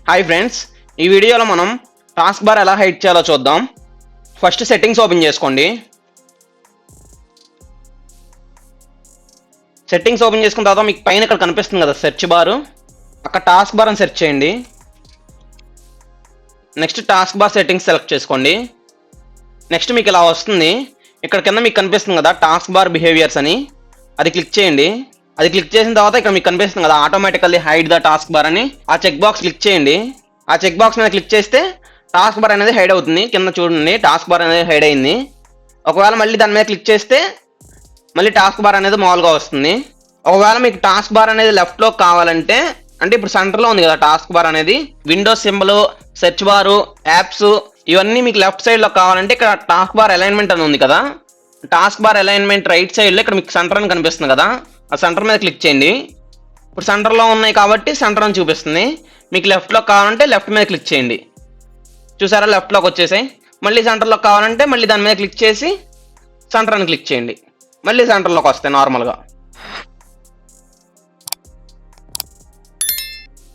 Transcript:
Hi friends, ఈ వీడియోలో మనం టాస్క్ బార్ ఎలా హైడ్ చేయాలో చూద్దాం. ఫస్ట్ సెట్టింగ్స్ ఓపెన్ చేసుకోండి. సెట్టింగ్స్ ఓపెన్ చేసుకున్న తర్వాత మీకు పైన ఇక్కడ కనిపిస్తుంది కదా సెర్చ్ బార్, అక్కడ టాస్క్ బార్ అని సెర్చ్ చేయండి. Next task bar settings select చేసుకోండి. నెక్స్ట్ మీకు ఇలా వస్తుంది. ఇక్కడ కింద మీకు కనిపిస్తుంది కదా టాస్క్ బార్ బిహేవియర్స్ అని, అది క్లిక్ చేయండి. అది క్లిక్ చేసిన తర్వాత ఇక్కడ మీకు కనిపిస్తుంది కదా automatically hide the task bar అని, ఆ చెక్ బాక్స్ క్లిక్ చేయండి. ఆ చెక్ బాక్స్ మీద క్లిక్ చేస్తే టాస్క్ బార్ అనేది హైడ్ అవుతుంది. కింద చూడండి టాస్క్ బార్ అనేది హైడ్ అయింది. ఒకవేళ మళ్ళీ దాని మీద క్లిక్ చేస్తే మళ్ళీ టాస్క్ బార్ అనేది మామూలుగా వస్తుంది. ఒకవేళ మీకు టాస్క్ బార్ అనేది లెఫ్ట్లో కావాలంటే, అంటే ఇప్పుడు సెంటర్లో ఉంది కదా టాస్క్ బార్ అనేది, విండోస్ సింబల్, సెర్చ్ బారు, యాప్స్ ఇవన్నీ మీకు లెఫ్ట్ సైడ్లో కావాలంటే ఇక్కడ టాస్క్ బార్ అలైన్మెంట్ అని ఉంది కదా, టాస్క్ బార్ అలైన్మెంట్ రైట్ సైడ్లో ఇక్కడ మీకు సెంటర్ అని కనిపిస్తుంది కదా, ఆ సెంటర్ మీద క్లిక్ చేయండి. ఇప్పుడు సెంటర్లో ఉన్నాయి కాబట్టి సెంటర్ అని చూపిస్తుంది. మీకు లెఫ్ట్లో కావాలంటే లెఫ్ట్ మీద క్లిక్ చేయండి. చూసారా లెఫ్ట్లోకి వచ్చేసాయి. మళ్ళీ సెంటర్లోకి కావాలంటే మళ్ళీ దాని మీద క్లిక్ చేసి సెంటర్ అని క్లిక్ చేయండి. మళ్ళీ సెంటర్లోకి వస్తాయి నార్మల్గా.